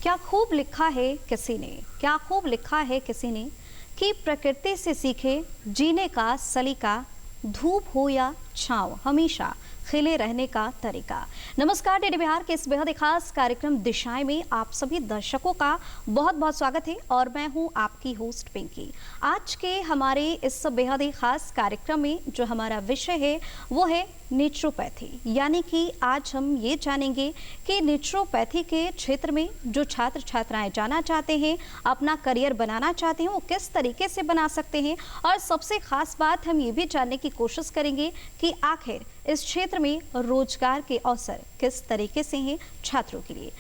क्या खूब लिखा है किसी ने, क्या खूब लिखा है किसी ने कि प्रकृति से सीखे जीने का सलीका, धूप हो या छांव हमेशा खिले रहने का तरीका। नमस्कार, डीडी बिहार के इस बेहद खास कार्यक्रम दिशाएं में आप सभी दर्शकों का बहुत बहुत स्वागत है और मैं हूं आपकी होस्ट पिंकी। आज के हमारे इस बेहद ही खास कार्यक्रम में जो हमारा विषय है वो है नेचुरोपैथी, यानी कि आज हम ये जानेंगे कि नेचुरोपैथी के क्षेत्र में जो छात्र छात्राएं जाना चाहते हैं, अपना करियर बनाना चाहते हैं, वो किस तरीके से बना सकते हैं। और सबसे खास बात हम ये भी जानने की कोशिश करेंगे कि आखिर इस क्षेत्र में रोजगार के अवसर किस तरीके से हैं छात्रों के लिए।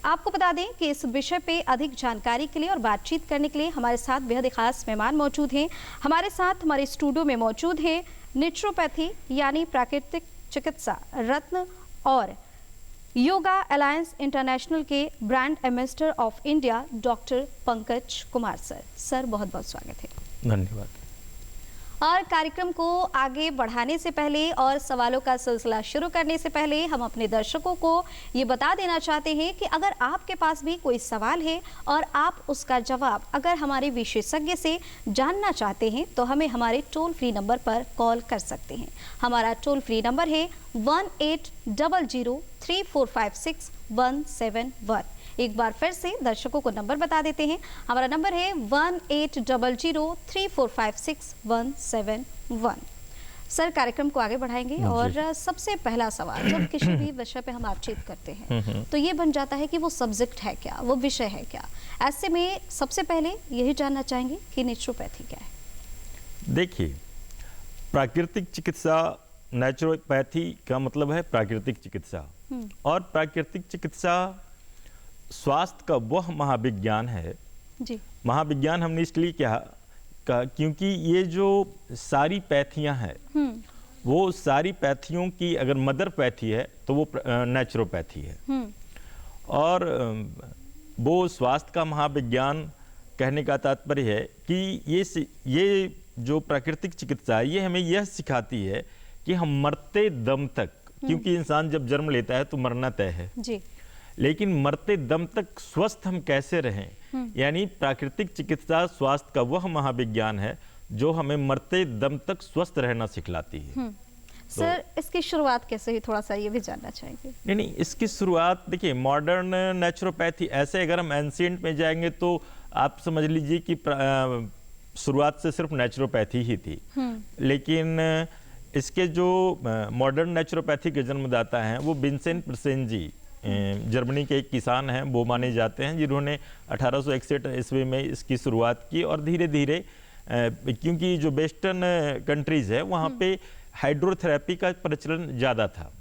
आपको बता दें कि इस विषय पे अधिक जानकारी के लिए और बातचीत करने के लिए हमारे साथ बेहद खास मेहमान मौजूद हैं। हमारे साथ हमारे स्टूडियो में मौजूद है नेचुरोपैथी यानी प्राकृतिक चिकित्सा रत्न और योगा अलायंस इंटरनेशनल के brand ambassador of India doctor Pankaj Kumar sir. Sir बहुत बहुत स्वागत है। धन्यवाद। और कार्यक्रम को आगे बढ़ाने से पहले और सवालों का सिलसिला शुरू करने से पहले हम अपने दर्शकों को ये बता देना चाहते हैं कि अगर आपके पास भी कोई सवाल है और आप उसका जवाब अगर हमारे विशेषज्ञ से जानना चाहते हैं तो हमें हमारे टोल फ्री नंबर पर कॉल कर सकते हैं। हमारा टोल फ्री नंबर है 18003456 एक बार फिर से दर्शकों को नंबर बता देते हैं। हमारा नंबर है 18003456 सर, कार्यक्रम को आगे बढ़ाएंगे और सबसे पहला सवाल, जब किसी भी विषय पे हम बातचीत करते हैं तो ये बन जाता है कि वो सब्जेक्ट है क्या, वो विषय है क्या। ऐसे में सबसे पहले यही जानना चाहेंगे कि नेचुरोपैथी क्या है। देखिए, प्राकृतिक चिकित्सा, नेचुरोपैथी का मतलब है प्राकृतिक चिकित्सा, और प्राकृतिक चिकित्सा स्वास्थ्य का वह महाविज्ञान है जी। महाविज्ञान हमने इसलिए कहा क्योंकि ये जो सारी पैथियां हैं वो सारी पैथियों की अगर मदर पैथी है तो वो नेचुरोपैथी है। और वो स्वास्थ्य का महाविज्ञान कहने का तात्पर्य है कि ये जो प्राकृतिक चिकित्सा है ये हमें यह सिखाती है कि हम मरते दम तक, क्योंकि इंसान जब जन्म लेता है तो मरना तय है जी, लेकिन मरते दम तक स्वस्थ हम कैसे रहें, यानी प्राकृतिक चिकित्सा स्वास्थ्य का वह महाविज्ञान है जो हमें मरते दम तक स्वस्थ रहना सिखलाती है। सर, इसकी शुरुआत कैसे हुई, थोड़ा सा ये भी जानना चाहेंगे। नहीं, इसकी शुरुआत देखिए, मॉडर्न नेचुरोपैथी, ऐसे अगर हम एंशिएंट में जाएंगे तो आप समझ लीजिए कि शुरुआत से सिर्फ नेचुरोपैथी ही थी, लेकिन इसके जो मॉडर्न नेचुरोपैथी के जन्मदाता हैं वो विंसेंट प्रसेन जी जर्मनी के एक किसान हैं, वो माने जाते हैं जिन्होंने 1861 ईस्वी में इसकी शुरुआत की। और धीरे धीरे क्योंकि जो वेस्टर्न कंट्रीज है वहाँ पे हाइड्रोथेरेपी का प्रचलन ज़्यादा था,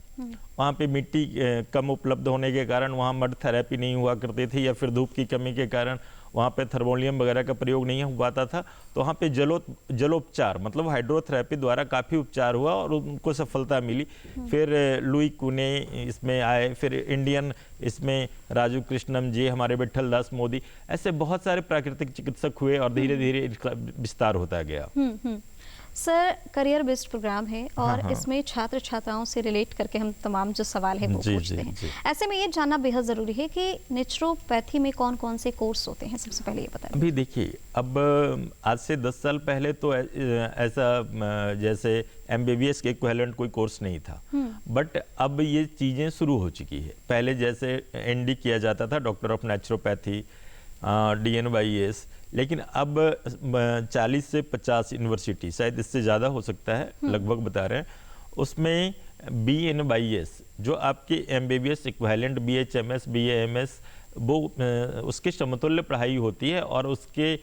वहाँ पे मिट्टी कम उपलब्ध होने के कारण वहाँ मड थेरेपी नहीं हुआ करते थे, या फिर धूप की कमी के कारण वहाँ पे थर्मोलियम वगैरह का प्रयोग नहीं हो पाता था, तो वहाँ पे जलोपचार मतलब हाइड्रोथेरेपी द्वारा काफ़ी उपचार हुआ और उनको सफलता मिली। फिर लुई कुने इसमें आए, फिर इंडियन इसमें राजू कृष्णम जी, हमारे विठल दास मोदी, ऐसे बहुत सारे प्राकृतिक चिकित्सक हुए और धीरे धीरे इसका विस्तार होता गया। सर, करियर बेस्ड प्रोग्राम है और इसमें छात्र छात्राओं से रिलेट करके हम तमाम जो सवाल है वो पूछते हैं। ऐसे में ये जानना बेहद जरूरी है कि नेचुरोपैथी में कौन कौन से कोर्स होते हैं, सबसे पहले ये बताइए। अभी देखिए, अब आज से 10 साल पहले तो ऐसा जैसे MBBS के इक्विवेलेंट कोई कोर्स नहीं था, बट अब ये चीज़ें शुरू हो चुकी है। पहले जैसे ND किया जाता था, डॉक्टर ऑफ नेचुरोपैथी, DNYS, लेकिन अब 40 से 50 यूनिवर्सिटी, शायद इससे ज़्यादा हो सकता है, लगभग बता रहे हैं, उसमें BNYS जो आपके MBBS इक्विवेलेंट BHMS BAMS वो उसके समतुल्य पढ़ाई होती है और उसके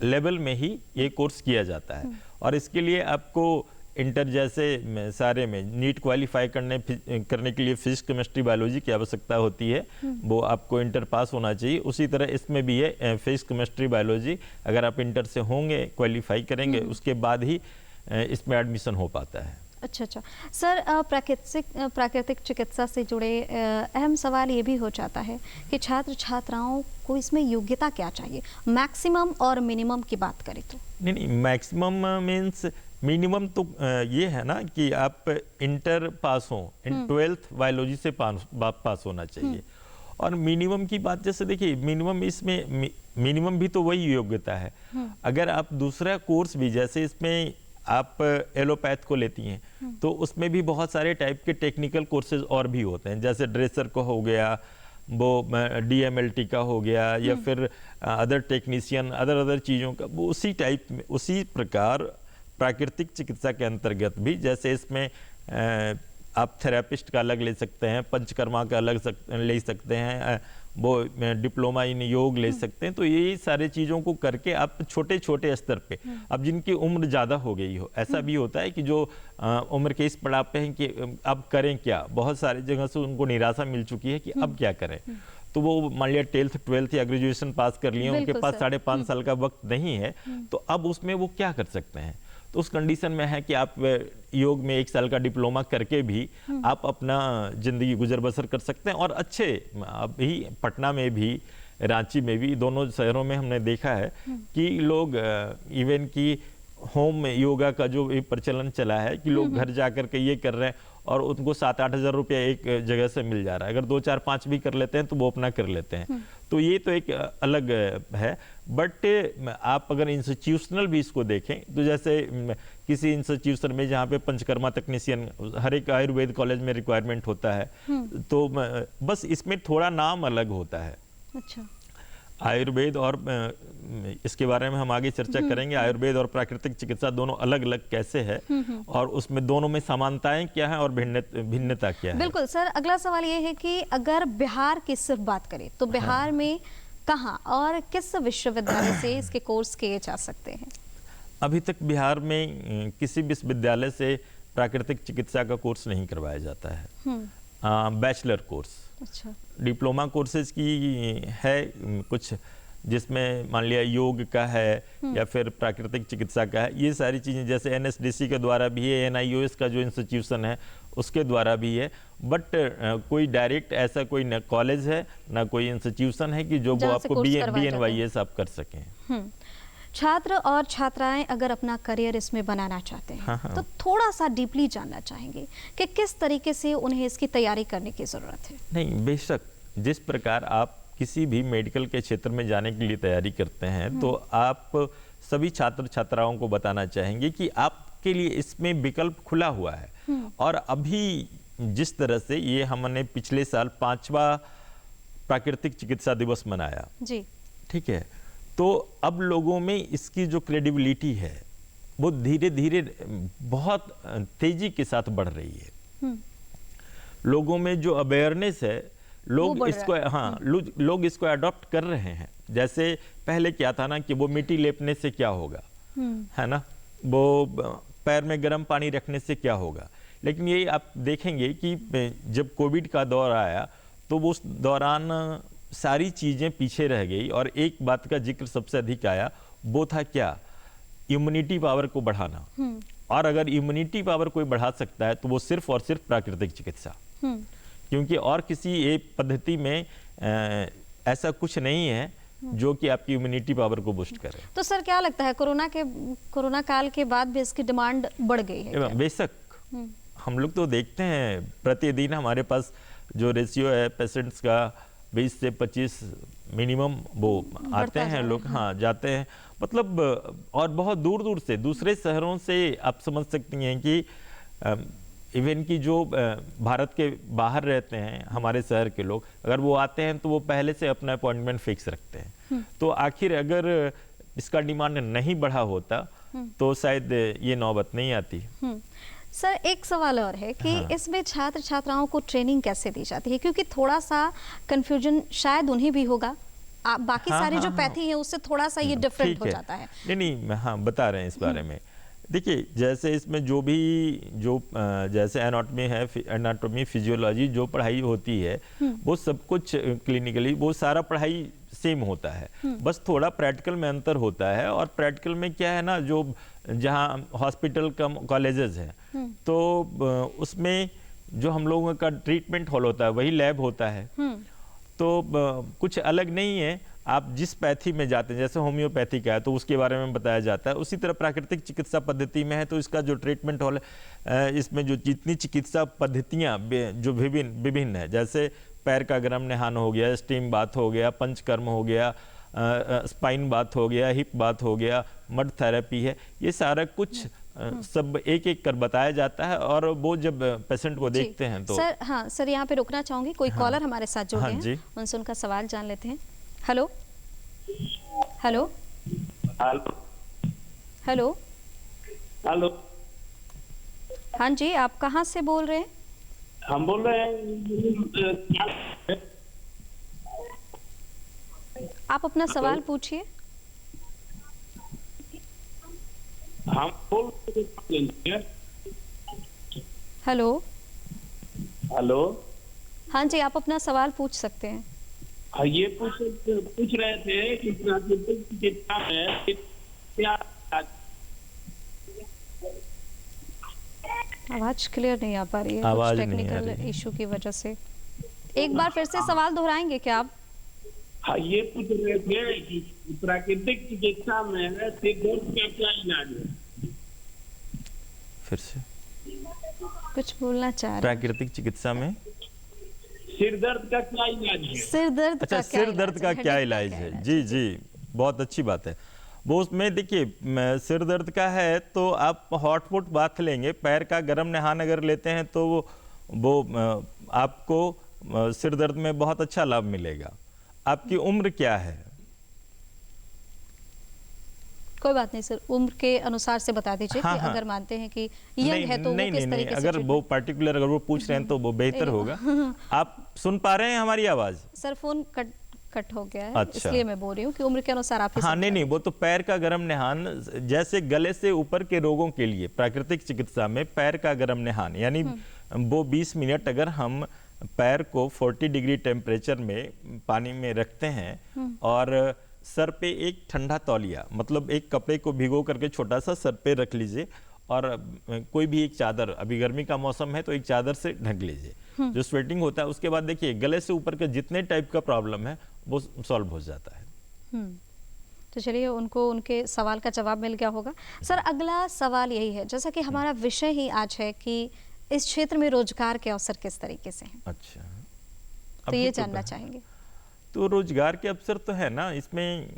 लेवल में ही ये कोर्स किया जाता है। और इसके लिए आपको इंटर जैसे सारे में नीट क्वालिफाई करने के लिए फिजिक्स केमिस्ट्री बायोलॉजी की आवश्यकता होती है, वो आपको इंटर पास होना चाहिए। उसी तरह इसमें भी है, फिजिक्स केमिस्ट्री बायोलॉजी अगर आप इंटर से होंगे, क्वालिफाई करेंगे, उसके बाद ही इसमें एडमिशन हो पाता है। अच्छा सर, प्राकृतिक चिकित्सा से जुड़े अहम सवाल ये भी हो जाता है कि छात्र छात्राओं को इसमें योग्यता क्या चाहिए, मैक्सिमम और मिनिमम की बात करें तो? नहीं, मैक्सिमम मीन्स मिनिमम तो ये है ना कि आप इंटर पास हो, इन 12th बायोलॉजी से पास होना चाहिए, और मिनिमम की बात जैसे देखिए, मिनिमम भी तो वही योग्यता है। अगर आप दूसरा कोर्स भी, जैसे इसमें आप एलोपैथ को लेती हैं तो उसमें भी बहुत सारे टाइप के टेक्निकल कोर्सेज और भी होते हैं, जैसे ड्रेसर को हो गया, वो DMLT का हो गया, या फिर अदर टेक्नीशियन, अदर चीज़ों का, वो उसी टाइप में, उसी प्रकार प्राकृतिक चिकित्सा के अंतर्गत भी, जैसे इसमें आप थेरेपिस्ट का अलग ले सकते हैं, पंचकर्मा का अलग ले सकते हैं, वो डिप्लोमा इन योग ले सकते हैं। तो ये सारे चीज़ों को करके आप छोटे छोटे स्तर पे, अब जिनकी उम्र ज़्यादा हो गई हो, ऐसा भी होता है कि जो उम्र के इस पड़ाव पे हैं कि अब करें क्या, बहुत सारी जगह से उनको निराशा मिल चुकी है कि अब क्या करें। तो वो मान लिया 10th 12th या ग्रेजुएशन पास कर लिए, उनके पास 5.5 साल का वक्त नहीं है, तो अब उसमें वो क्या कर सकते हैं। तो उस कंडीशन में है कि आप योग में 1 साल का डिप्लोमा करके भी आप अपना जिंदगी गुजर बसर कर सकते हैं। और अच्छे, अभी पटना में भी, रांची में भी, दोनों शहरों में हमने देखा है कि लोग इवन की होम योगा का जो प्रचलन चला है कि लोग घर जा कर के ये कर रहे हैं और उनको 7-8 हज़ार रुपया एक जगह से मिल जा रहा है। अगर 2-4-5 भी कर लेते हैं तो वो अपना कर लेते हैं। तो ये तो एक अलग है। बट आप अगर इंस्टीट्यूशनल भी इसको देखें तो जैसे किसी इंस्टीट्यूशन में जहाँ पे पंचकर्मा तकनीशियन हर एक आयुर्वेद कॉलेज में रिक्वायरमेंट होता है, तो बस इसमें थोड़ा नाम अलग होता है। अच्छा। आयुर्वेद, और इसके बारे में हम आगे चर्चा करेंगे, आयुर्वेद और प्राकृतिक चिकित्सा दोनों अलग अलग कैसे है और उसमें दोनों में समानताएं क्या है और भिन्नता क्या है। बिल्कुल सर, अगला सवाल ये है कि अगर बिहार की सिर्फ बात करें तो बिहार में कहाँ और किस विश्वविद्यालय से इसके कोर्स किए जा सकते हैं? अभी तक बिहार में किसी विश्वविद्यालय से प्राकृतिक चिकित्सा का कोर्स नहीं करवाया जाता है। बैचलर कोर्स, अच्छा, डिप्लोमा कोर्सेज की है कुछ, जिसमें मान लिया योग का है या फिर प्राकृतिक चिकित्सा का है, ये सारी चीज़ें जैसे NSDC के द्वारा भी है, NIOS का जो इंस्टीट्यूशन है उसके द्वारा भी है। बट कोई डायरेक्ट ऐसा कोई न कॉलेज है ना कोई इंस्टीट्यूशन है कि जो वो आपको BNYS आप कर सकें। छात्र और छात्राएं अगर अपना करियर इसमें बनाना चाहते हैं तो थोड़ा सा डीपली जानना चाहेंगे कि किस तरीके से उन्हें इसकी तैयारी करने की जरूरत है। नहीं, बेशक जिस प्रकार आप किसी भी मेडिकल के क्षेत्र में जाने के लिए तैयारी करते हैं तो आप सभी छात्र छात्राओं को बताना चाहेंगे कि आपके लिए इसमें विकल्प खुला हुआ है। और अभी जिस तरह से ये हमने पिछले साल 5वां प्राकृतिक चिकित्सा दिवस मनाया जी, ठीक है, तो अब लोगों में इसकी जो क्रेडिबिलिटी है वो धीरे धीरे बहुत तेजी के साथ बढ़ रही है। लोगों में जो अवेयरनेस है, लोग इसको लोग इसको अडॉप्ट कर रहे हैं। जैसे पहले क्या था ना कि वो मिट्टी लेपने से क्या होगा, है ना, वो पैर में गर्म पानी रखने से क्या होगा। लेकिन ये आप देखेंगे कि जब कोविड का दौर आया तो वो उस दौरान सारी चीज़ें पीछे रह गई और एक बात का जिक्र सबसे अधिक आया, वो था क्या, इम्यूनिटी पावर को बढ़ाना। और अगर इम्यूनिटी पावर कोई बढ़ा सकता है तो वो सिर्फ और सिर्फ प्राकृतिक चिकित्सा, क्योंकि और किसी एक पद्धति में ऐसा कुछ नहीं है जो कि आपकी इम्यूनिटी पावर को बूस्ट करे। तो सर क्या लगता है कोरोना काल के बाद भी इसकी डिमांड बढ़ गई है? बेशक, हम लोग तो देखते हैं प्रतिदिन हमारे पास जो रेशियो है पेशेंट्स का 20 से 25 मिनिमम वो आते हैं लोग, जाते हैं, मतलब और बहुत दूर दूर से दूसरे शहरों से आप समझ सकती हैं कि इवन की जो भारत के बाहर रहते हैं हमारे शहर के लोग, अगर वो आते हैं तो वो पहले से अपना अपॉइंटमेंट फिक्स रखते हैं। तो आखिर अगर इसका डिमांड नहीं बढ़ा होता तो शायद ये नौबत नहीं आती। सर एक सवाल और है कि इसमें छात्र छात्राओं को ट्रेनिंग कैसे दी जाती है, क्योंकि थोड़ा सा कंफ्यूजन शायद उन्हें भी होगा, बाकी सारी जो पैथी है उससे थोड़ा सा ये डिफरेंट हो जाता है। नहीं, बता रहे हैं इस बारे में। देखिए, जैसे इसमें जैसे एनाटॉमी फिजियोलॉजी जो पढ़ाई होती है वो सब कुछ क्लिनिकली वो सारा पढ़ाई सेम होता है, बस थोड़ा प्रैक्टिकल में अंतर होता है। और प्रैक्टिकल में क्या है ना, जो जहाँ हॉस्पिटल कम कॉलेजेस हैं तो उसमें जो हम लोगों का ट्रीटमेंट हॉल होता है वही लैब होता है, तो कुछ अलग नहीं है। आप जिस पैथी में जाते हैं, जैसे होम्योपैथी का है तो उसके बारे में बताया जाता है, उसी तरह प्राकृतिक चिकित्सा पद्धति में है तो इसका जो ट्रीटमेंट हॉल है, इसमें जो जितनी चिकित्सा पद्धतियाँ जो विभिन्न है, जैसे पैर का गर्म निहान हो गया, स्टीम बाथ हो गया, पंचकर्म हो गया, स्पाइन बाथ हो गया, हिप बाथ हो गया, मड थेरेपी है, ये सारा कुछ सब एक एक कर बताया जाता है। और वो जब पेशेंट को जी। देखते हैं तो सर, हाँ सर, यहाँ पे रुकना चाहूंगी, कोई कॉलर हमारे साथ जुड़ हाँ गए हैं, जी। उनसे उनका सवाल जान लेते हैं। Hello hello hello hello, hello, हाँ जी, आप कहाँ से बोल रहे हैं? हम बोल रहे हैं। आप अपना सवाल पूछिए। हम बोल रहे हैं। हेलो, हेलो, हाँ जी, आप अपना सवाल पूछ सकते हैं। हाँ, ये पूछ रहे थे कि प्राकृतिक चिकित्सा में क्या आवाज क्लियर नहीं आ पा रही है, आवाज कुछ नहीं आ टेक्निकल रही है। इशू की वजह से। एक बार फिर से सवाल दोहराएंगे क्या आप? हाँ, ये पूछ रहे थे कि प्राकृतिक चिकित्सा में सिर दर्द का क्या इलाज है? फिर से कुछ बोलना चाह रहे हैं? प्राकृतिक चिकित्सा में सिर दर्द का क्या इलाज है? सिर दर्द अच्छा, का क्या सिर दर्द इलाज का है? क्या हेडेक इलाज क्या है? जी जी, बहुत अच्छी बात है। वो उसमें देखिए, सिर दर्द का है तो आप हॉट फुट बाथ लेंगे, पैर का गर्म नहान अगर लेते हैं तो वो आपको सिर दर्द में बहुत अच्छा लाभ मिलेगा। आपकी उम्र क्या है? कोई बात नहीं सर, उम्र के अनुसार से बता दीजिए हाँ, कि हाँ। अगर मानते हैं कि यंग है तो वो नहीं किस नहीं, तरीके से अगर वो treatment- पर्टिकुलर अगर वो पूछ रहे हैं तो वो बेहतर होगा। आप सुन पा रहे हैं हमारी आवाज? सर, फोन कट हो गया है, अच्छा। इसलिए मैं बोल रही हूँ कि उम्र के अनुसार आप ही हाँ, समझा नहीं नहीं, दीजिए। वो तो पैर का गर्म निहान, जैसे गले से ऊपर के रोगों के लिए प्राकृतिक चिकित्सा में पैर का गर्म निहान, यानी वो 20 मिनट अगर हम पैर को 40 डिग्री टेम्परेचर में पानी में रखते हैं और सर पे एक ठंडा तौलिया, मतलब एक कपड़े को भिगो करके छोटा सा सर पे रख लीजिए और कोई भी एक चादर, अभी गर्मी का मौसम है तो एक चादर से ढक लीजिए। जो स्वेटिंग होता है उसके बाद देखिए गले से ऊपर के जितने टाइप का प्रॉब्लम है वो सॉल्व हो जाता है। तो चलिए, उनको उनके सवाल का जवाब मिल गया होगा। सर, अगला सवाल यही है, जैसा कि हमारा विषय ही आज है कि इस क्षेत्र में रोजगार के अवसर किस तरीके से हैं, अच्छा, तो अभी ये तो जानना चाहेंगे। तो रोजगार के अवसर तो है ना इसमें,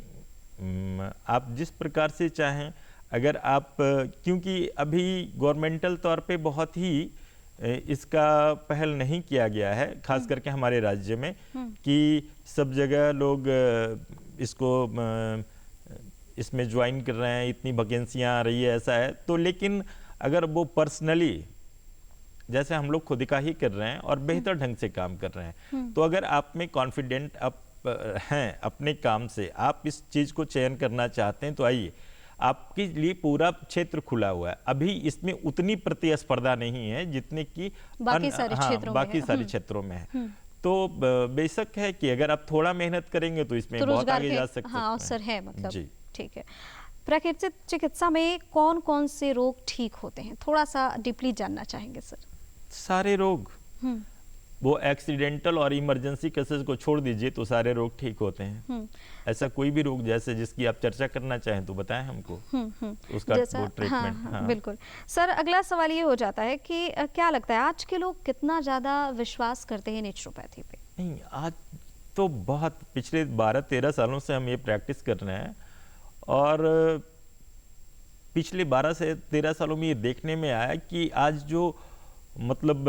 आप जिस प्रकार से चाहें, अगर आप, क्योंकि अभी गवर्नमेंटल तौर पे बहुत ही इसका पहल नहीं किया गया है, खास करके हमारे राज्य में, कि सब जगह लोग इसको इसमें ज्वाइन कर रहे हैं, इतनी वैकेंसियां आ रही है, ऐसा है। तो लेकिन अगर वो पर्सनली, जैसे हम लोग खुद का ही कर रहे हैं और बेहतर ढंग से काम कर रहे हैं, तो अगर आप में कॉन्फिडेंट आप हैं अपने काम से, आप इस चीज़ को चयन करना चाहते हैं, तो आइए, आपके लिए पूरा क्षेत्र खुला हुआ है। अभी इसमें उतनी प्रतिस्पर्धा नहीं है जितनी कि बाकी सारे क्षेत्रों में बाकी है। सारे क्षेत्रों में है। तो बेशक है कि अगर आप थोड़ा मेहनत करेंगे तो इसमें तो बहुत रोजगार आगे के जा सकते हैं। हाँ अवसर है, मतलब जी। ठीक है। प्राकृतिक चिकित्सा में कौन कौन से रोग ठीक होते हैं, थोड़ा सा डीपली जानना चाहेंगे सर। सारे रोग, वो एक्सीडेंटल और इमरजेंसी केसेस को छोड़ दीजिए तो सारे रोग ठीक होते हैं। ऐसा कोई भी रोग जैसे जिसकी आप चर्चा करना चाहें तो बताएं हमको, उसका वो ट्रीटमेंट। हाँ, बिल्कुल सर। अगला सवाल ये हो जाता है कि क्या लगता है आज के लोग कितना ज्यादा विश्वास करते हैं नेचुरोपैथी पे? नहीं, आज तो बहुत, पिछले 12-13 सालों से हम ये प्रैक्टिस कर रहे हैं और पिछले 12 से 13 सालों में ये देखने में आया कि आज जो मतलब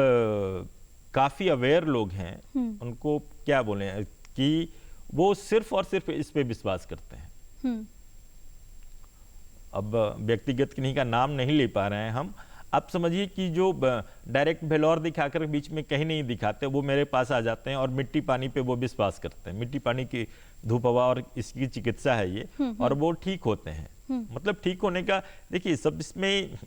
काफ़ी अवेयर लोग हैं, उनको क्या बोले कि वो सिर्फ और सिर्फ इस पे विश्वास करते हैं। अब व्यक्तिगत किन्हीं का नाम नहीं ले पा रहे हैं हम, आप समझिए कि जो डायरेक्ट भेलौर दिखाकर बीच में कहीं नहीं दिखाते, वो मेरे पास आ जाते हैं और मिट्टी पानी पे वो विश्वास करते हैं। मिट्टी पानी की धूप हवा और इसकी चिकित्सा है ये, और वो ठीक होते हैं। मतलब ठीक होने का, देखिए सब इसमें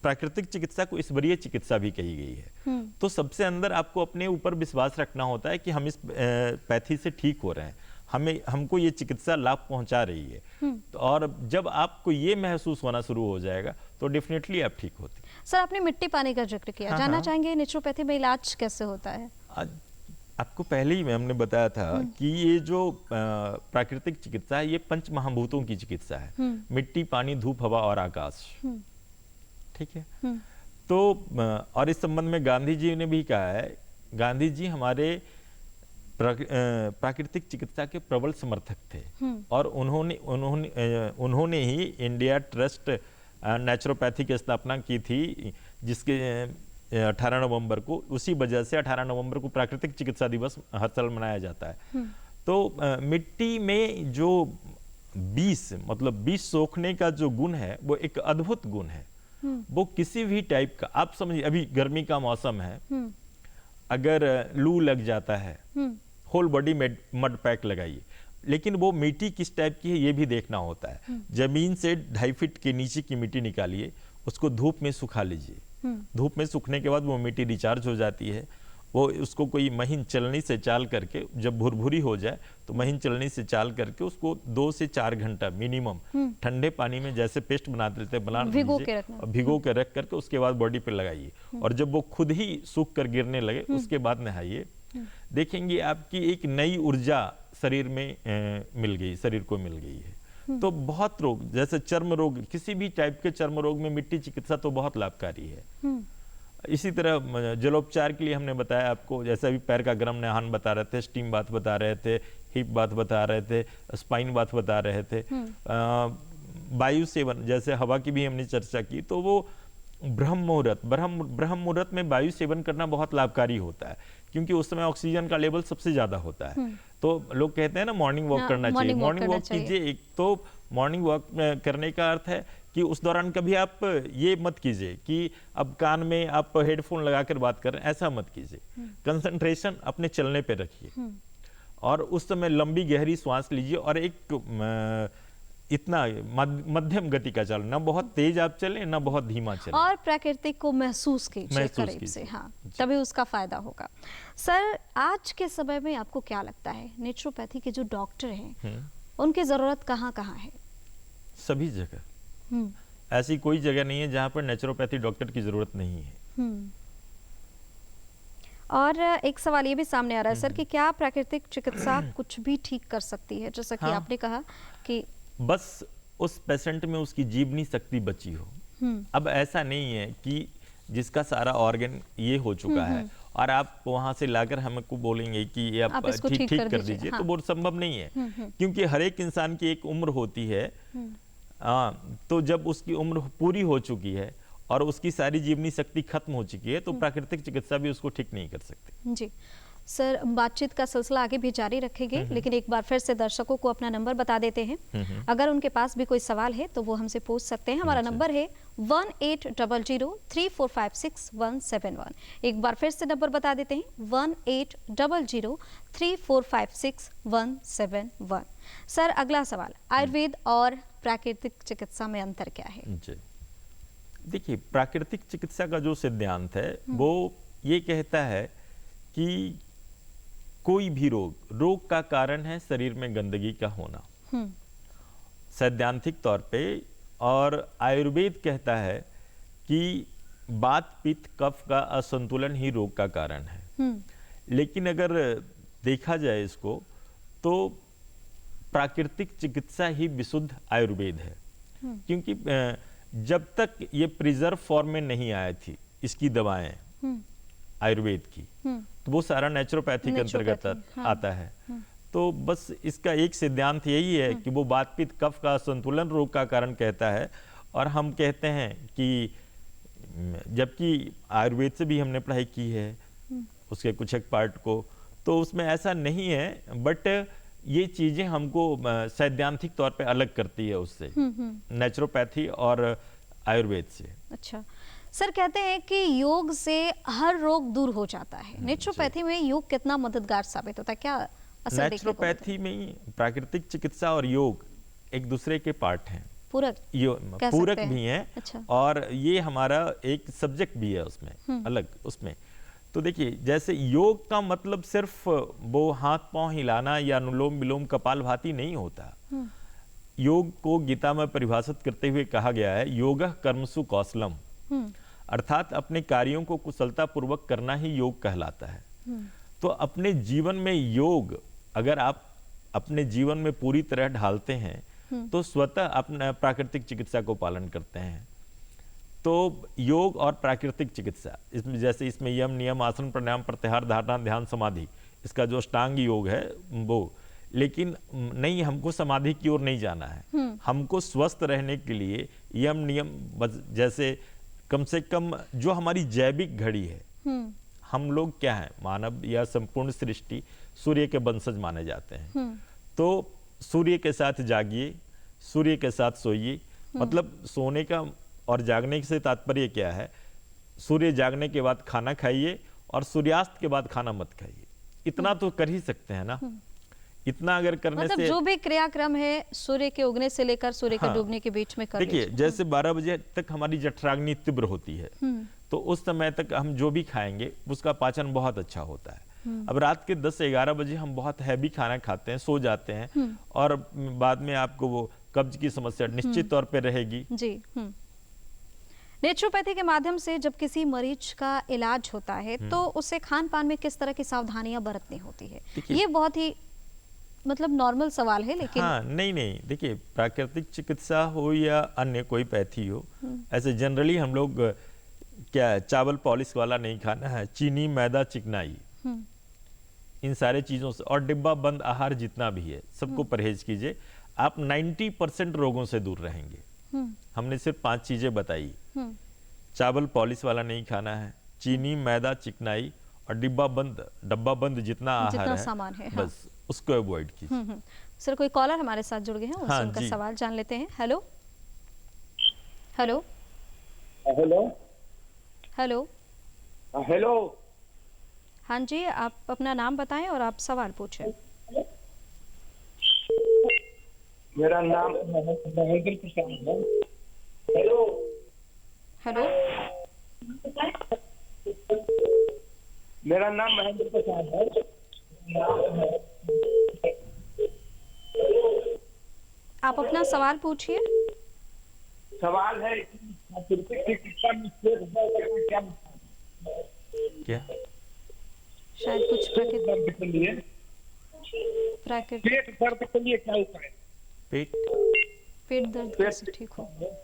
प्राकृतिक चिकित्सा को ईश्वरीय चिकित्सा भी कही गई है। तो सबसे अंदर आपको अपने ऊपर विश्वास रखना होता है कि हम इस पैथी से ठीक हो रहे हैं, हमको ये चिकित्सा लाभ पहुंचा रही है। तो और जब आपको ये महसूस होना शुरू हो जाएगा तो डेफिनेटली आप ठीक होते हैं। सर, आपने मिट्टी पानी का जिक्र किया, जानना चाहेंगे नेचुरोपैथी में इलाज कैसे होता है? आपको पहले ही हमने बताया था कि ये जो प्राकृतिक चिकित्सा है ये पंच महाभूतों की चिकित्सा है, मिट्टी पानी धूप हवा और आकाश। ठीक है। तो और इस संबंध में गांधी जी ने भी कहा है, गांधी जी हमारे प्राकृतिक चिकित्सा के प्रबल समर्थक थे और उन्होंने ही इंडिया ट्रस्ट नेचुरोपैथी की स्थापना की थी, जिसके 18 नवंबर को, उसी वजह से 18 नवंबर को प्राकृतिक चिकित्सा दिवस हर साल मनाया जाता है। तो मिट्टी में जो विष सोखने का जो गुण है वो एक अद्भुत गुण है। वो किसी भी टाइप का, आप समझिए अभी गर्मी का मौसम है, अगर लू लग जाता है होल बॉडी में मड पैक लगाइए, लेकिन वो मिट्टी किस टाइप की है ये भी देखना होता है। जमीन से 2.5 फीट के नीचे की मिट्टी निकालिए, उसको धूप में सुखा लीजिए। धूप में सूखने के बाद वो मिट्टी रिचार्ज हो जाती है। वो उसको कोई महीन चलनी से चाल करके, जब भुरभुरी हो जाए तो महीन चलनी से चाल करके उसको 2 से 4 घंटा मिनिमम ठंडे पानी में जैसे पेस्ट बना देते बना भिगो के रख करके उसके बाद बॉडी पे लगाइए। और जब वो खुद ही सूख कर गिरने लगे उसके बाद नहाइए। देखेंगे आपकी एक नई ऊर्जा शरीर में शरीर को मिल गई है। तो बहुत रोग, जैसे चर्म रोग, किसी भी टाइप के चर्म रोग में मिट्टी चिकित्सा तो बहुत लाभकारी है। इसी तरह जलोपचार के लिए हमने बताया आपको, जैसे अभी पैर का गर्म नहान बता रहे थे, स्टीम बाथ बता रहे थे, हिप बाथ बता रहे थे, स्पाइन बाथ बता रहे थे, वायु सेवन, जैसे हवा की भी हमने चर्चा की। तो वो ब्रह्म मुहूर्त में वायु सेवन करना बहुत लाभकारी होता है, क्योंकि उस समय ऑक्सीजन का लेवल सबसे ज्यादा होता है। तो लोग कहते हैं ना मॉर्निंग वॉक करना चाहिए, मॉर्निंग वॉक कीजिए। एक तो मॉर्निंग वॉक करने का अर्थ है कि उस दौरान कभी आप ये मत कीजिए कि अब कान में आप हेडफोन लगाकर बात कर रहे हैं, ऐसा मत कीजिए। कंसंट्रेशन अपने चलने पे रखिए और उस समय लंबी गहरी श्वास लीजिए और एक इतना मध्यम गति का चल, ना बहुत तेज आप चले ना बहुत धीमा चले, और प्राकृतिक को महसूस कीजिए करीब से। हाँ, तभी उसका फायदा होगा। सर, आज के समय में आपको क्या लगता है नेचुरोपैथी के जो डॉक्टर हैं उनकी जरूरत कहाँ कहाँ है? सभी जगह। ऐसी कोई जगह नहीं है जहां पर नेचुरोपैथी डॉक्टर की जरूरत नहीं है। और एक सवाल ये भी सामने आ रहा है सर कि क्या प्राकृतिक चिकित्सा कुछ भी ठीक कर सकती है? जैसा कि आपने कहा कि बस उस पेशेंट में उसकी जीवनी शक्ति बची हो। अब ऐसा नहीं है कि जिसका सारा ऑर्गन ये हो चुका है और आप वहां से लाकर हमको बोलेंगे कि ये आप ठीक कर दीजिए। हाँ। तो वो संभव नहीं है, क्योंकि हर एक इंसान की एक उम्र होती है। तो जब उसकी उम्र पूरी हो चुकी है और उसकी सारी जीवनी शक्ति खत्म हो चुकी है, तो प्राकृतिक चिकित्सा भी उसको ठीक नहीं कर सकती। जी सर, बातचीत का सिलसिला आगे भी जारी रखेंगे, लेकिन एक बार फिर से दर्शकों को अपना नंबर बता देते हैं। अगर उनके पास भी कोई सवाल है तो वो हमसे पूछ सकते हैं। हमारा नंबर है 18003456 171। एक बार फिर से नंबर बता देते हैं 18003456 171। सर, अगला सवाल, आयुर्वेद और प्राकृतिक चिकित्सा में अंतर क्या है? जी देखिए, प्राकृतिक चिकित्सा का जो सिद्धांत है वो ये कहता है कि कोई भी रोग का कारण है शरीर में गंदगी का होना, सैद्धांतिक तौर पे। और आयुर्वेद कहता है कि वात पित्त कफ का असंतुलन ही रोग का कारण है। लेकिन अगर देखा जाए इसको, तो प्राकृतिक चिकित्सा ही विशुद्ध आयुर्वेद है, क्योंकि जब तक ये प्रिजर्व फॉर्म में नहीं आई थी इसकी दवाएं आयुर्वेद की, तो वो सारा नेचुरोपैथी के अंतर्गत आता है। तो बस इसका एक सिद्धांत यही है कि वो वात पित्त कफ का संतुलन रोग का कारण कहता है। और हम कहते हैं कि जबकि आयुर्वेद से भी हमने पढ़ाई की है उसके कुछ एक पार्ट को, तो उसमें ऐसा नहीं है, बट ये चीजें हमको सैद्धांतिक तौर पे अलग करती है उससे, नेचुरोपैथी और आयुर्वेद से। अच्छा सर, कहते हैं कि योग से हर रोग दूर हो जाता है। नेचुरोपैथी में योग कितना मददगार साबित होता है? क्या असर? नेचुरोपैथी में प्राकृतिक चिकित्सा और योग एक दूसरे के पार्ट हैं, पूरक भी हैं। अच्छा। और ये हमारा एक सब्जेक्ट भी है उसमें अलग उसमें। तो देखिए, जैसे योग का मतलब सिर्फ वो हाथ पांव हिलाना या अनुलोम विलोम कपालभाति नहीं होता। योग को गीता में परिभाषित करते हुए कहा गया है, योगः कर्मसु कौशलम, अर्थात अपने कार्यों को कुशलता पूर्वक करना ही योग कहलाता है। तो अपने जीवन में योग अगर आप अपने जीवन में पूरी तरह ढालते हैं तो स्वतः अपना प्राकृतिक चिकित्सा को पालन करते हैं। तो योग और प्राकृतिक चिकित्सा, इसमें जैसे इसमें यम नियम आसन प्राणायाम प्रत्याहार धारणा ध्यान समाधि, इसका जो अष्टांग योग है वो। लेकिन नहीं, हमको समाधि की ओर नहीं जाना है। हमको स्वस्थ रहने के लिए यम नियम, जैसे कम से कम जो हमारी जैविक घड़ी है, हम लोग क्या हैं, मानव या संपूर्ण सृष्टि सूर्य के वंशज माने जाते हैं। तो सूर्य के साथ जागिए, सूर्य के साथ सोइए। मतलब सोने का और जागने से तात्पर्य क्या है, सूर्य जागने के बाद खाना खाइए और सूर्यास्त के बाद खाना मत खाइए। इतना तो कर ही सकते हैं ना। इतना अगर करने मतलब से जो भी क्रियाक्रम है सूर्य के उगने से लेकर सूर्य के डूबने के बीच में कर देखिए, लीजिए। जैसे 12 बजे तक हमारी जठराग्नि तीव्र होती है, तो उस समय तक हम जो भी खाएंगे उसका पाचन बहुत अच्छा होता है। अब रात के 10 से 11 बजे हम बहुत हैवी खाना खाते हैं, सो जाते हैं, और बाद में आपको वो कब्ज की समस्या निश्चित तौर पे रहेगी। जी। नेचुरोपैथी के माध्यम से जब किसी मरीज का इलाज होता है तो उसे खान पान में किस तरह की सावधानियां बरतनी होती है? ये बहुत ही मतलब नॉर्मल सवाल है, लेकिन हाँ, नहीं, देखिए, प्राकृतिक चिकित्सा हो या अन्य कोई पैथी हो, ऐसे जनरली हम लोग क्या, चावल पॉलिश वाला नहीं खाना है, चीनी, मैदा, चिकनाई, इन सारे चीजों से, और डिब्बा बंद आहार जितना भी है सबको परहेज कीजिए। आप 90% रोगों से दूर रहेंगे। हमने सिर्फ 5 चीजें बताई। चावल पॉलिश वाला नहीं खाना है, चीनी, मैदा, चिकनाई, और डब्बा बंद जितना आहार है, सामान है, बस उसको अवॉइड कीजिए। सर, कोई कॉलर हमारे साथ जुड़ गए हैं, उनसे उनका सवाल जान लेते हैं। Hello hello hello hello hello. हाँ जी, आप अपना नाम बताएं और आप सवाल पूछें। मेरा नाम महेंद्र प्रसाद है। हेलो हेलो, मेरा नाम महेंद्र प्रसाद है। आप अपना सवाल पूछिए। सवाल है क्या? शायद कुछ पेट दर्द के लिए क्या उपाय? पेट दर्द कैसे ठीक हो?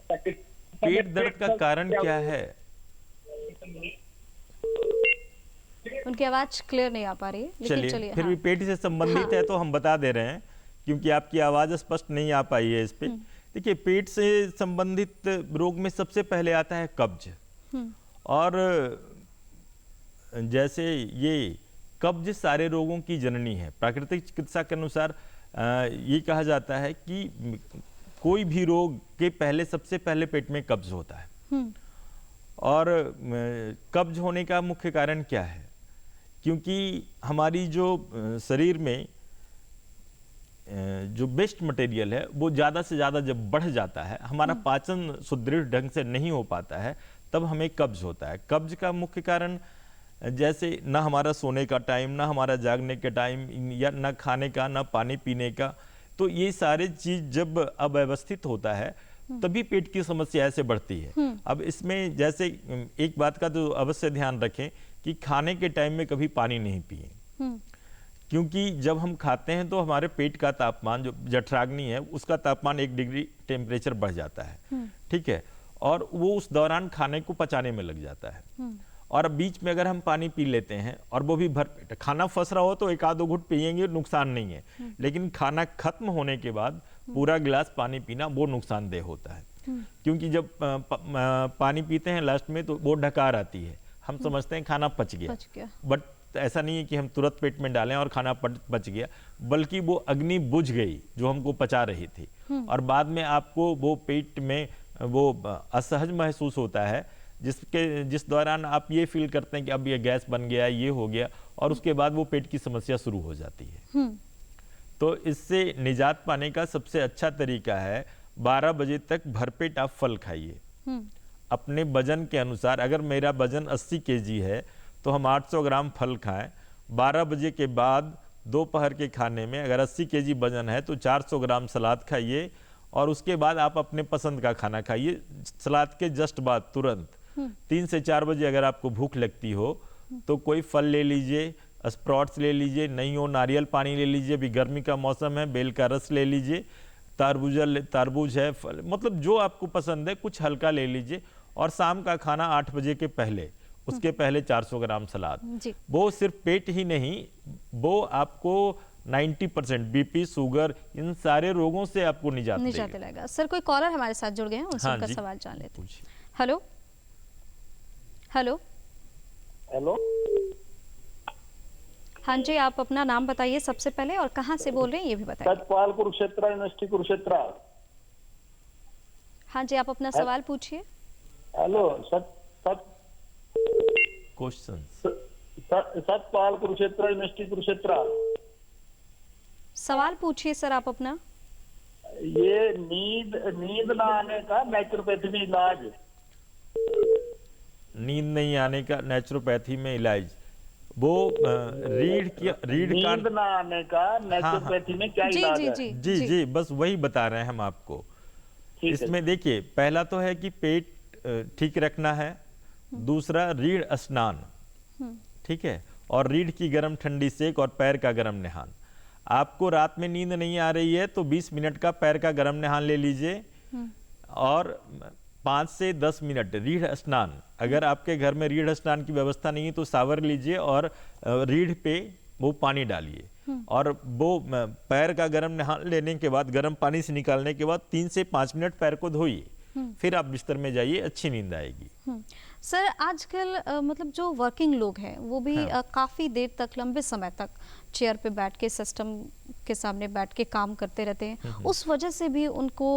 पेट दर्द का कारण क्या है? उनकी आवाज क्लियर नहीं आ पा रही है, लेकिन चलिए फिर भी पेट से संबंधित है तो हम बता दे रहे हैं, क्योंकि आपकी आवाज स्पष्ट नहीं आ पाई है इस पे। देखिए, पेट से संबंधित रोग में सबसे पहले आता है कब्ज। और जैसे ये कब्ज सारे रोगों की जननी है। प्राकृतिक चिकित्सा के अनुसार ये कहा जाता है कि कोई भी रोग के पहले सबसे पहले पेट में कब्ज होता है। और कब्ज होने का मुख्य कारण क्या है? क्योंकि हमारी जो शरीर में जो वेस्ट मटेरियल है वो ज़्यादा से ज़्यादा जब बढ़ जाता है, हमारा पाचन सुदृढ़ ढंग से नहीं हो पाता है, तब हमें कब्ज होता है। कब्ज का मुख्य कारण जैसे ना हमारा सोने का टाइम, ना हमारा जागने का टाइम, या ना खाने का, ना पानी पीने का, तो ये सारे चीज जब अव्यवस्थित होता है तभी पेट की समस्या ऐसे बढ़ती है। अब इसमें जैसे एक बात का तो अवश्य ध्यान रखें कि खाने के टाइम में कभी पानी नहीं पिए, क्योंकि जब हम खाते हैं तो हमारे पेट का तापमान, जो जठराग्नि है, उसका तापमान 1 डिग्री टेम्परेचर बढ़ जाता है। ठीक है, और वो उस दौरान खाने को पचाने में लग जाता है। और बीच में अगर हम पानी पी लेते हैं और वो भी भरपेट, खाना फंस रहा हो तो 1-2 घुट पिएंगे, नुकसान नहीं है, लेकिन खाना खत्म होने के बाद पूरा गिलास पानी पीना वो नुकसानदेह होता है। क्योंकि जब पानी पीते हैं लास्ट में तो वो ढकार आती है, हम समझते हैं खाना पच गया, बट ऐसा नहीं है कि हम तुरंत पेट में डालें और खाना पच गया, बल्कि वो अग्नि बुझ गई जो हमको पचा रही थी, और बाद में आपको वो पेट में वो असहज महसूस होता है, जिस दौरान आप ये फील करते हैं कि अब ये गैस बन गया, ये हो गया, और उसके बाद वो पेट की समस्या शुरू हो जाती है। तो इससे निजात पाने का सबसे अच्छा तरीका है 12 बजे तक भरपेट आप फल खाइए अपने वजन के अनुसार। अगर मेरा वजन 80 kg है तो हम 800 ग्राम फल खाएं। 12 बजे के बाद दोपहर के खाने में अगर 80 kg वजन है तो 400 ग्राम सलाद खाइए, और उसके बाद आप अपने पसंद का खाना खाइए। सलाद के जस्ट बाद तुरंत 3 से 4 बजे अगर आपको भूख लगती हो तो कोई फल ले लीजिए, स्प्राउट्स ले लीजिए, नहीं हो नारियल पानी ले लीजिए, अभी गर्मी का मौसम है, बेल का रस ले लीजिए, तरबूज है, फल, मतलब जो आपको पसंद है कुछ हल्का ले लीजिए। और शाम का खाना 8 बजे के पहले, उसके पहले 400 ग्राम सलाद। वो सिर्फ पेट ही नहीं वो आपको 90% बीपी, शुगर, इन सारे रोगों से आपको निजात देगा। दिलाएगा। सर कोई कॉलर हमारे साथ जुड़ गए हैं, उनसे हाँ उनका जी। सवाल जान लेते हैं। पूछिए। हेलो हेलो, हेलो, हाँ जी, आप अपना नाम बताइए सबसे पहले और कहाँ से बोल रहे हैं ये भी बताइए। सतपाल कुरुक्षेत्र यूनिवर्सिटी कुरुक्षेत्र। हाँ जी, आप अपना सवाल पूछिए। Hello, question. Satpal Kurukshetra university Kurukshetra. सवाल पूछिए सर आप अपना। ये नींद ना आने का नेचुरोपैथी में इलाज। नींद नहीं आने का नेचुरोपैथी में इलाज, वो रीढ़ का नींद ना आने का नेचुरोपैथी में क्या जी इलाज जी है? जी जी जी, बस वही बता रहे हैं हम आपको। ठीक है। इसमें देखिए, पहला तो है कि पेट ठीक रखना है, दूसरा रीढ़ स्नान, ठीक है, और रीढ़ की गर्म ठंडी सेक और पैर का गर्म नहान। आपको रात में नींद नहीं आ रही है तो 20 मिनट का पैर का गर्म नहान ले लीजिए, और 5 से 10 मिनट रीढ़ स्नान। अगर आपके घर में रीढ़ स्नान की व्यवस्था नहीं है तो शावर लीजिए और रीढ़ पे वो पानी डालिए, और वो पैर का गर्म नहान लेने के बाद, गर्म पानी से निकालने के बाद 3 से 5 मिनट पैर को धोइए, फिर आप बिस्तर में जाइए, अच्छी नींद आएगी। सर आजकल मतलब जो वर्किंग लोग हैं वो भी काफ़ी देर तक, लंबे समय तक चेयर पे बैठ के, सिस्टम के सामने बैठ के काम करते रहते हैं, उस वजह से भी उनको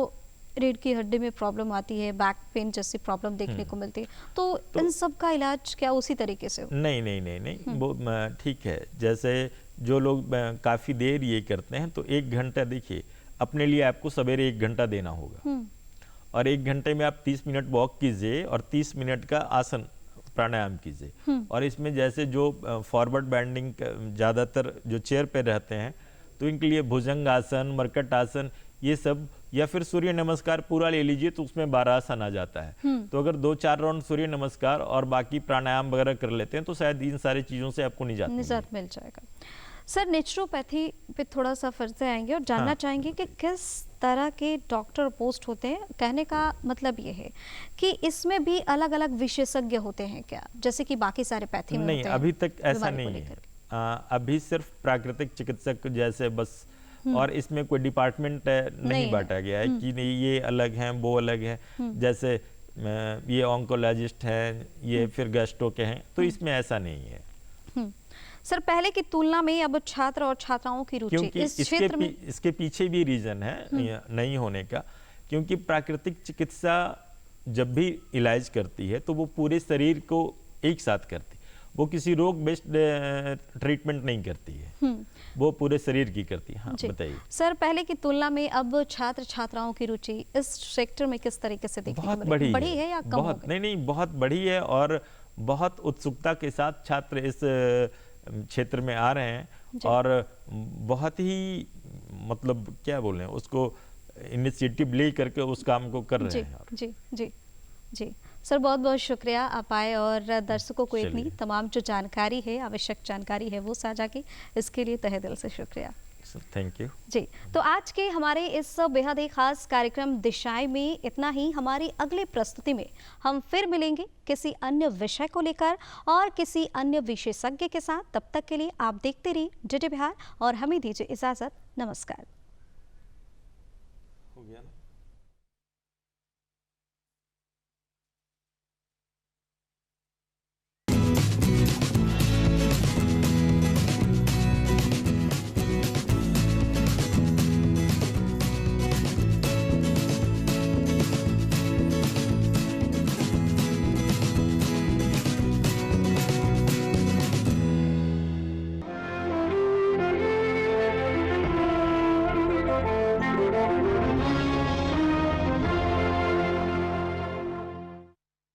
रीढ़ की हड्डी में प्रॉब्लम आती है, बैक पेन जैसी प्रॉब्लम देखने को मिलती है। तो इन सब का इलाज क्या उसी तरीके से हो? नहीं नहीं नहीं नहीं, वो ठीक है। जैसे जो लोग काफ़ी देर ये करते हैं, तो 1 घंटा देखिए, अपने लिए आपको सवेरे 1 घंटा देना होगा, और 1 घंटे में आप 30 मिनट वॉक कीजिए और 30 मिनट का आसन प्राणायाम कीजिए। और इसमें जैसे जो फॉरवर्ड बेंडिंग ज़्यादातर जो चेयर पे रहते हैं, तो इनके लिए भुजंग आसन, मरकट आसन, ये सब, या फिर सूर्य नमस्कार पूरा ले लीजिए तो उसमें 12 आसन आ जाता है। तो अगर 2-4 राउंड सूर्य नमस्कार और बाकी प्राणायाम वगैरह कर लेते हैं तो शायद इन सारी चीज़ों से आपको निजात मिल जाएगा। सर नेचुरोपैथी पे थोड़ा सा फिर से आएंगे और जानना चाहेंगे कि किस तरह के डॉक्टर पोस्ट होते हैं। कहने का मतलब ये है कि इसमें भी अलग अलग विशेषज्ञ होते हैं क्या, जैसे कि बाकी सारे पैथी में नहीं, होते हैं? अभी तक ऐसा बीमारी को नहीं लेकर। है। अभी सिर्फ प्राकृतिक चिकित्सक जैसे बस, और इसमें कोई डिपार्टमेंट नहीं है। बांटा गया है कि नहीं ये अलग हैं वो अलग हैं, जैसे ये ऑन्कोलॉजिस्ट हैं, ये फिर गैस्ट्रो के हैं, तो इसमें ऐसा नहीं है। सर पहले की तुलना में अब छात्र और छात्राओं की रुचि क्योंकि इस क्षेत्र में, इसके पीछे भी रीजन है नहीं होने का, क्योंकि प्राकृतिक चिकित्सा जब भी इलाज करती है तो वो पूरे शरीर को एक साथ करती है, वो किसी रोग बेस्ड ट्रीटमेंट नहीं करती है, वो पूरे शरीर की करती है। हाँ बताइए सर पहले की तुलना में अब छात्र छात्राओं की रुचि इस सेक्टर में किस तरीके से देखने बहुत को बढ़ी है या कम हो गई? नहीं, बहुत बढ़ी है, और बहुत उत्सुकता के साथ छात्र इस क्षेत्र में आ रहे हैं, और बहुत ही मतलब क्या बोलें उसको, इनिशिएटिव ले करके उस काम को कर रहे हैं। जी जी जी सर, बहुत बहुत शुक्रिया आप आए और दर्शकों को इतनी तमाम जो जानकारी है, आवश्यक जानकारी है वो साझा की, इसके लिए तहे दिल से शुक्रिया। थैंक यू जी। तो आज के हमारे इस बेहद ही खास कार्यक्रम दिशाएं में इतना ही। हमारी अगली प्रस्तुति में हम फिर मिलेंगे किसी अन्य विषय को लेकर और किसी अन्य विशेषज्ञ के साथ। तब तक के लिए आप देखते रहिए DD बिहार और हमें दीजिए इजाजत। नमस्कार। हो गया ना?